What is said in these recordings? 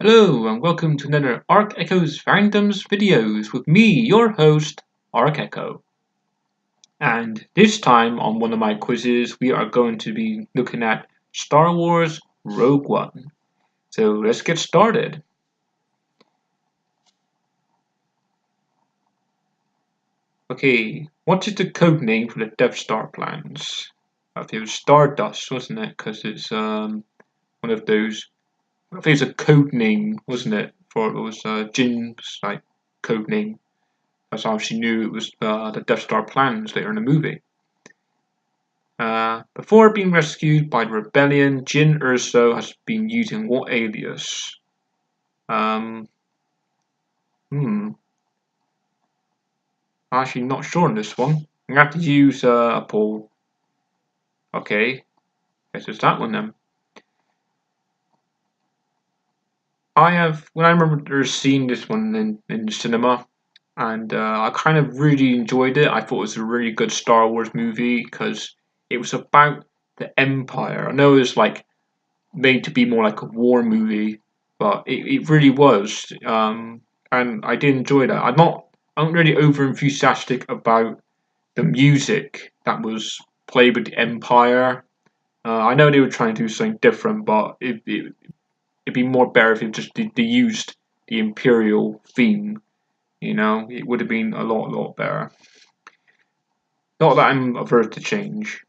Hello and welcome to another Ark Echo's Fandoms videos with me, your host, Ark Echo. And this time on one of my quizzes, we are going to be looking at Star Wars Rogue One. So let's get started. Okay, what is the code name for the Death Star plans? I think it was Stardust, wasn't it? Because it's one of those. I think it's a code name, wasn't it? For it was Jin's code name. That's how she knew it was the Death Star plans later in the movie. Before being rescued by the rebellion, Jyn Erso has been using what alias? Um, I'm actually not sure on this one. I'm gonna have to use a poll. Okay, guess it's that one then. When I remember seeing this one in the cinema, and I kind of really enjoyed it. I thought it was a really good Star Wars movie because it was about the Empire. I know it was made to be more like a war movie, but it really was. And I did enjoy that. I'm really over enthusiastic about the music that was played with the Empire. I know they were trying to do something different, but it'd be more better if they used the Imperial theme. You know, it would have been a lot better. Not that I'm averse to change.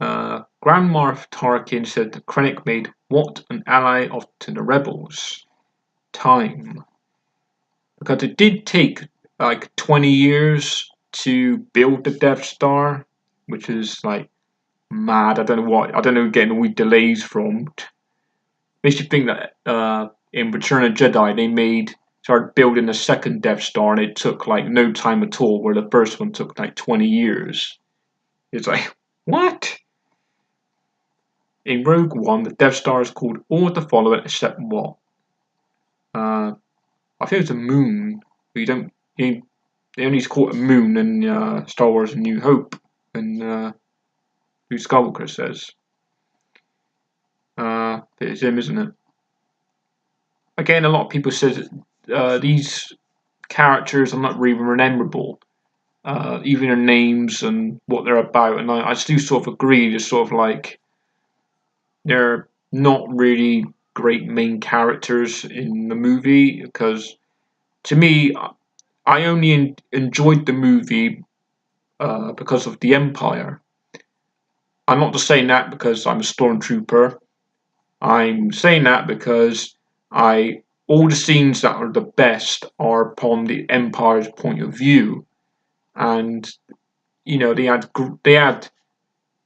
Grand Moff Tarkin said the Krennic made what an ally of to the rebels? Time. Because it did take like 20 years to build the Death Star, which is like mad. I don't know getting all the delays from. Makes you think that in Return of Jedi started building the second Death Star and it took like no time at all, where the first one took like 20 years. It's like, what? In Rogue One, the Death Star is called all of the following except what? I think it's a moon. You don't. You, they only call it a moon in Star Wars: A New Hope, and Luke Skywalker says. It's him, isn't it? Again, a lot of people said these characters are not really memorable, even their names and what they're about, and I do sort of agree. They're sort of like they're not really great main characters in the movie because to me, I only enjoyed the movie because of the Empire. I'm not just saying that because I'm a stormtrooper. I'm saying that because I all the scenes that are the best are upon the Empire's point of view, and you know they had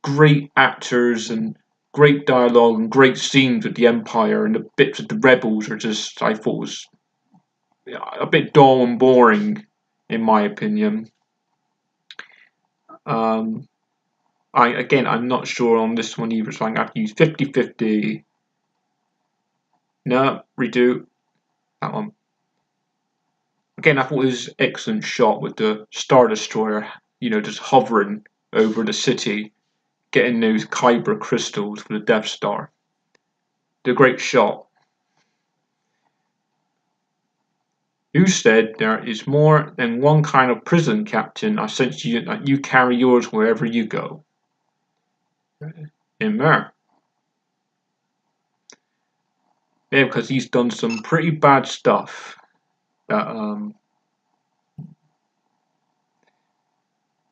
great actors and great dialogue and great scenes with the Empire, and the bits with the rebels are just I thought was a bit dull and boring, in my opinion. Um, I'm not sure on this one either, so I'm going to have to use 50-50. No, redo that one. Again, I thought it was an excellent shot with the Star Destroyer, just hovering over the city, getting those Kyber crystals for the Death Star. The great shot. Who said there is more than one kind of prison, Captain? I sense you that you carry yours wherever you go. In there. Yeah, because he's done some pretty bad stuff. That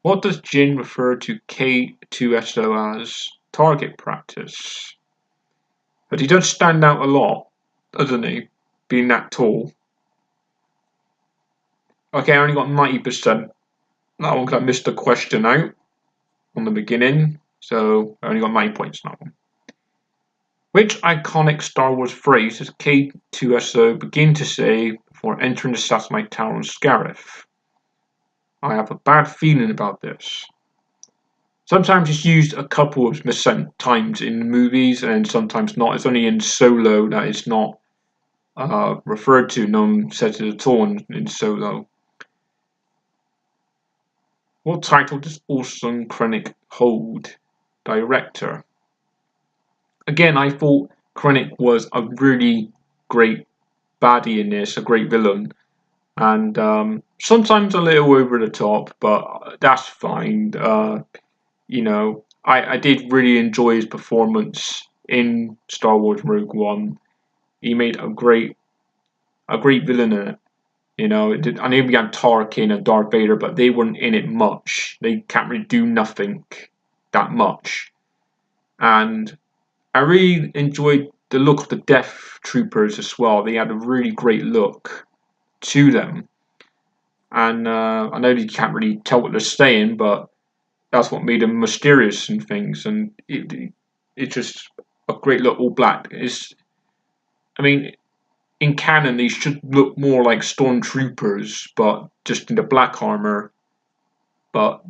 What does Jin refer to K2SO as? Target practice. But he does stand out a lot, doesn't he? Being that tall. Okay, I only got 90%. That one because I missed the question out on the beginning. So I only got 9 points on that one. Which iconic Star Wars phrase does K2SO begin to say before entering the satellite tower on Scarif? I have a bad feeling about this. Sometimes it's used a couple of times in the movies and sometimes not. It's only in Solo that it's not referred to. No one says it at all in Solo. What title does Orson Krennic hold? Director. Again, I thought Krennic was a really great baddie in this, a great villain, and sometimes a little over the top, but that's fine. I did really enjoy his performance in Star Wars Rogue One. He made a great villain in it. I know we had Tarkin and Darth Vader, but they weren't in it much. They can't really do nothing that much. And I really enjoyed the look of the Death Troopers as well. They had a really great look to them. And I know you can't really tell what they're saying, but that's what made them mysterious and things. And it's just a great look, all black. I mean, in canon, they should look more like stormtroopers, but just in the black armor. But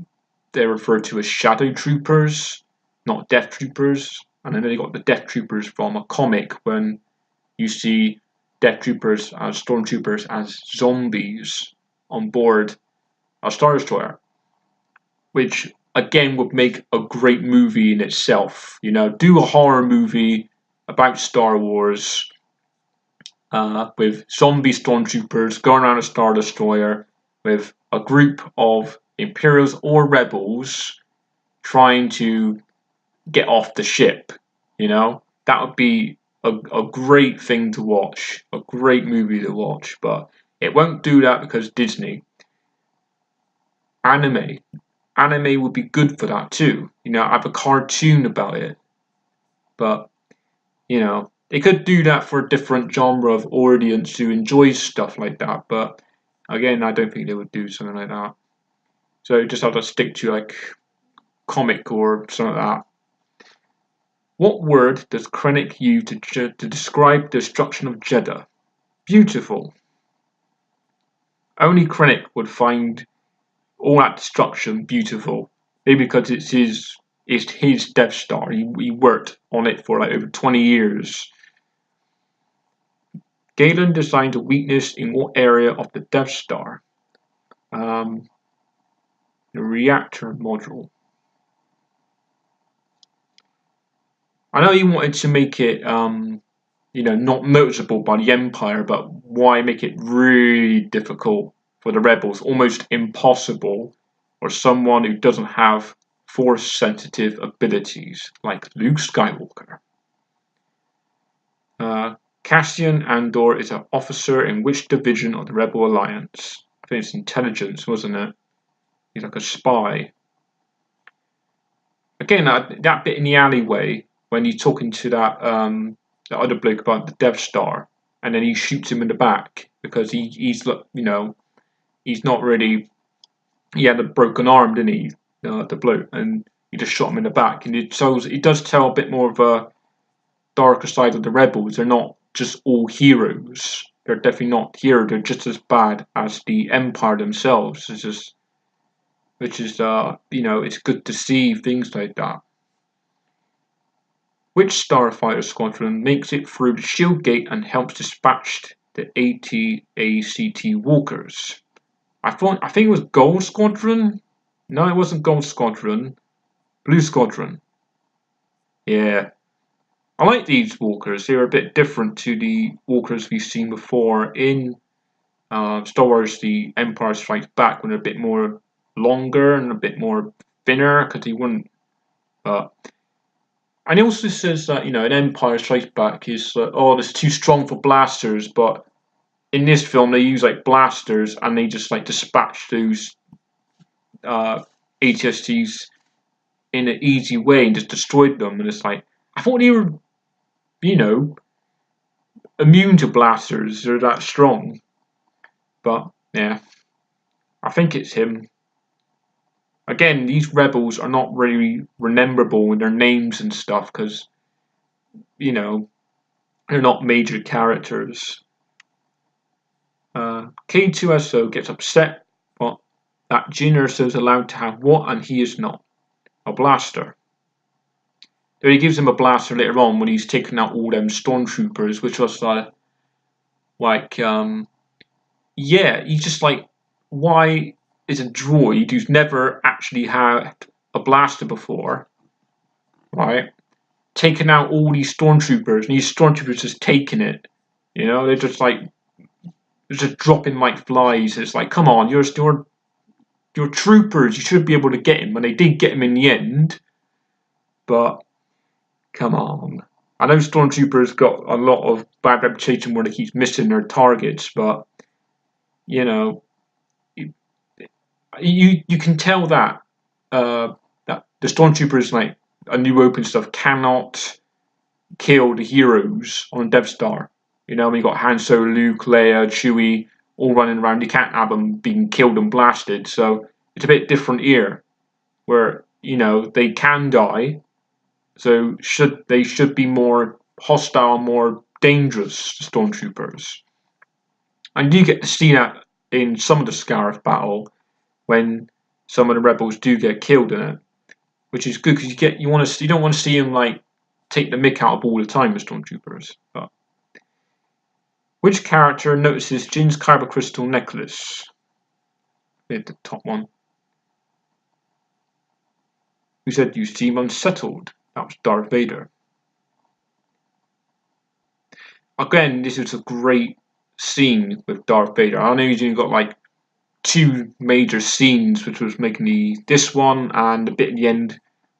they're referred to as shadow troopers, not death troopers. And I know they got the death troopers from a comic when you see death troopers as stormtroopers as zombies on board a Star Destroyer, which again would make a great movie in itself. Do a horror movie about Star Wars with zombie stormtroopers going around a Star Destroyer with a group of Imperials or Rebels trying to get off the ship. That would be a great thing to watch, a great movie to watch, but it won't do that because Disney. Anime would be good for that too. Have a cartoon about it, but they could do that for a different genre of audience who enjoys stuff like that, but again, I don't think they would do something like that. So just have to stick to like comic or something like that. What word does Krennic use to describe the destruction of Jeddah? Beautiful. Only Krennic would find all that destruction beautiful. Maybe because it's his Death Star. He worked on it for like over 20 years. Galen designed a weakness in what area of the Death Star? The reactor module. I know he wanted to make it, not noticeable by the Empire, but why make it really difficult for the Rebels, almost impossible for someone who doesn't have Force-sensitive abilities, like Luke Skywalker? Cassian Andor is an officer in which division of the Rebel Alliance? I think it's intelligence, wasn't it? He's like a spy. Again, that bit in the alleyway when he's talking to that other bloke about the Death Star, and then he shoots him in the back because he's not really. He had a broken arm, didn't he? The bloke, and he just shot him in the back, and it does tell a bit more of a darker side of the Rebels. They're not just all heroes. They're definitely not heroes. They're just as bad as the Empire themselves. It's good to see things like that. Which starfighter squadron makes it through the shield gate and helps dispatch the AT-ACT walkers? I think it was Gold Squadron. No, it wasn't Gold Squadron. Blue Squadron. Yeah. I like these walkers. They're a bit different to the walkers we've seen before in Star Wars The Empire Strikes Back, when they're a bit more longer and a bit more thinner, because they wouldn't. And he also says that, an Empire Strikes Back is, it's too strong for blasters, but in this film they use like blasters and they just like dispatch those ATSTs in an easy way and just destroyed them. And it's like, I thought they were, immune to blasters. They're that strong. But yeah, I think it's him. Again, these rebels are not really rememberable in their names and stuff because, they're not major characters. K2SO gets upset, but that Jyn Erso is allowed to have what and he is not? A blaster. Though he gives him a blaster later on when he's taking out all them stormtroopers, which was he's just like, why is a droid who's never actually had a blaster before, right? taken out all these stormtroopers, and these stormtroopers just taking it. You know, they're just like dropping like flies. It's like, come on, you're troopers. You should be able to get him, and they did get him in the end. But come on, I know stormtroopers got a lot of bad reputation where they keep missing their targets, but you know, you can tell that that the stormtroopers, like A New Hope and stuff, cannot kill the heroes on Death Star. You know, we got Han Solo, Luke, Leia, Chewie, all running around. You can't have them being killed and blasted. So it's a bit different here, where they can die. So they should be more hostile, more dangerous stormtroopers. And you get to see that in some of the Scarif battle when some of the rebels do get killed in it, which is good because you don't want to see them like take the mick out of all the time with stormtroopers. But which character notices Jin's kyber crystal necklace? At the top one. Who said you seem unsettled? That was Darth Vader. Again, this is a great scene with Darth Vader. I know he's only got like 2 major scenes, which was making this one and a bit at the end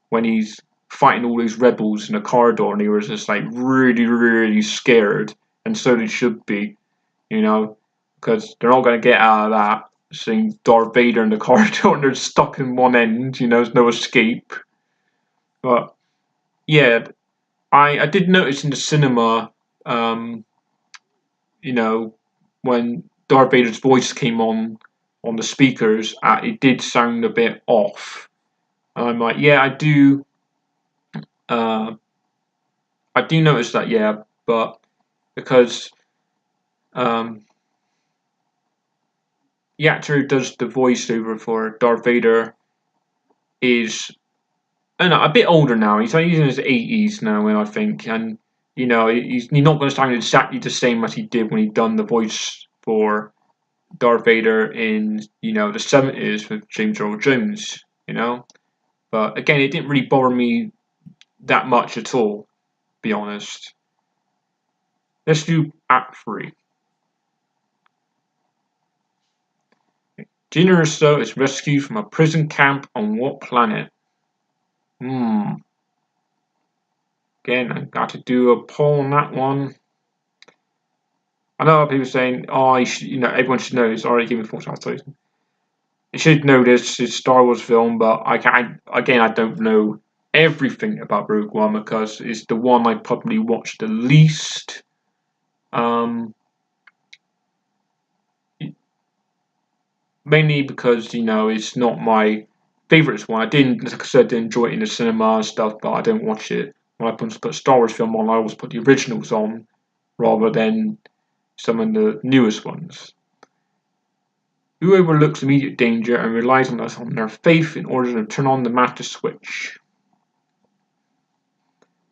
when he's fighting all those rebels in a corridor, and he was just like really, really scared, and so they should be, because they're not going to get out of that. Seeing Darth Vader in the corridor and they're stuck in one end, there's no escape. But yeah, I did notice in the cinema, when Darth Vader's voice came on the speakers, it did sound a bit off. And I'm like, yeah, I do notice that, yeah, but because the actor who does the voiceover for Darth Vader is, I don't know, a bit older now. He's in his 80s now, I think, and he's not going to sound exactly the same as he did when he done the voice for Darth Vader in the 70s with James Earl Jones. But again, it didn't really bother me that much at all, to be honest. Let's do Act 3. Jyn Erso is rescued from a prison camp on what planet? Again, I've got to do a poll on that one. I know a lot of people saying, "Oh, everyone should know this." Already given 4 stars. You should know this. It's a Star Wars film, but I don't know everything about Rogue One because it's the one I probably watched the least. Mainly because it's not my favourite one. Like I said, didn't enjoy it in the cinema and stuff, but I don't watch it. When I put a Star Wars film on, I always put the originals on rather than some of the newest ones. Who overlooks immediate danger and relies on their faith in order to turn on the master switch?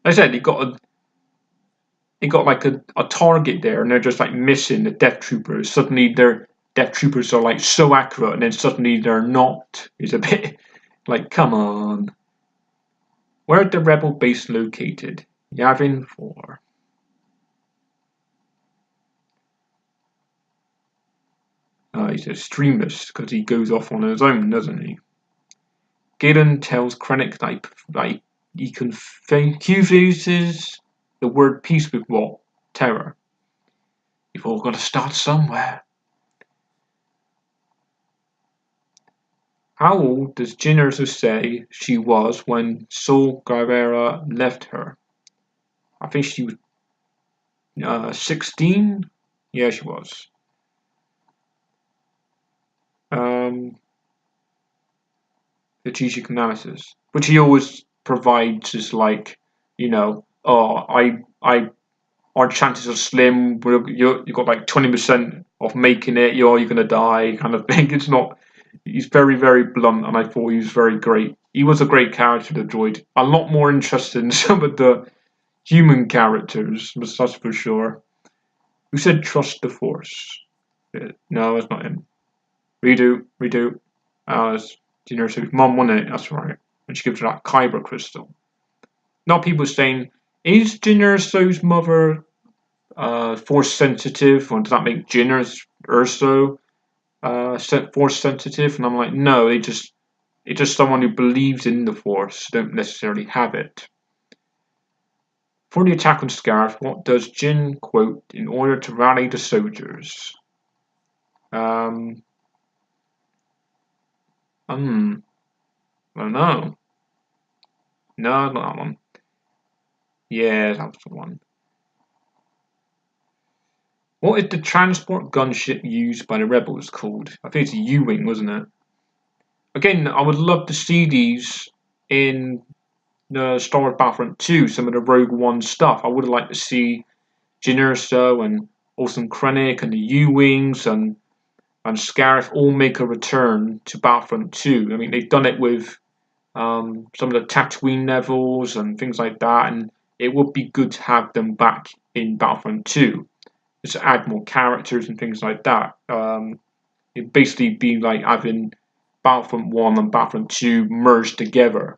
Like I said, he got like a target there, and they're just like missing the Death Troopers. Suddenly, their Death Troopers are like so accurate, and then suddenly they're not. It's a bit like, come on. Where is the rebel base located? Yavin 4. He's an extremist because he goes off on his own, doesn't he? Galen tells Krennic that he confuses the word peace with what? Terror. You've all got to start somewhere. How old does Jyn Erso say she was when Saw Gerrera left her? I think she was 16? Yeah, she was. Strategic analysis, which he always provides, is like, our chances are slim. You got like 20% of making it. You're gonna die, kind of thing. It's not. He's very, very blunt, and I thought he was very great. He was a great character, the droid. A lot more interesting than some of the human characters, that's for sure. Who said trust the Force? No, it's not him. Redo. It's Jyn Erso's mum, wasn't it? That's right. And she gives her that kyber crystal. Now people saying, is Jyn Erso's mother force sensitive, or does that make Jyn Erso force sensitive? And I'm like, no, it's just someone who believes in the force, don't necessarily have it. For the attack on Scarif, what does Jyn quote in order to rally the soldiers? I don't know. No, not that one. Yeah, that was the one. What is the transport gunship used by the rebels called? I think it's a U-wing, wasn't it? Again, I would love to see these in the Star Wars Battlefront 2, some of the Rogue One stuff. I would like to see Jyn Erso and Orson Krennic and the U-wings and Scarif all make a return to Battlefront 2. I mean, they've done it with some of the Tatooine levels and things like that, and it would be good to have them back in Battlefront 2. Just to add more characters and things like that. It'd basically be like having Battlefront 1 and Battlefront 2 merged together,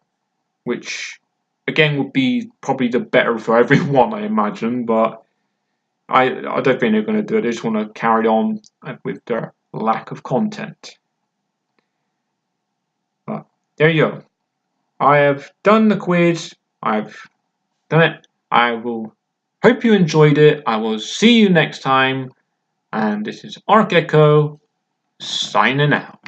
which again would be probably the better for everyone, I imagine, but I don't think they're going to do it. They just want to carry on with their lack of content. But there you go. I have done the quiz. I've done it. I will hope you enjoyed it. I will see you next time. And this is Ark Echo signing out.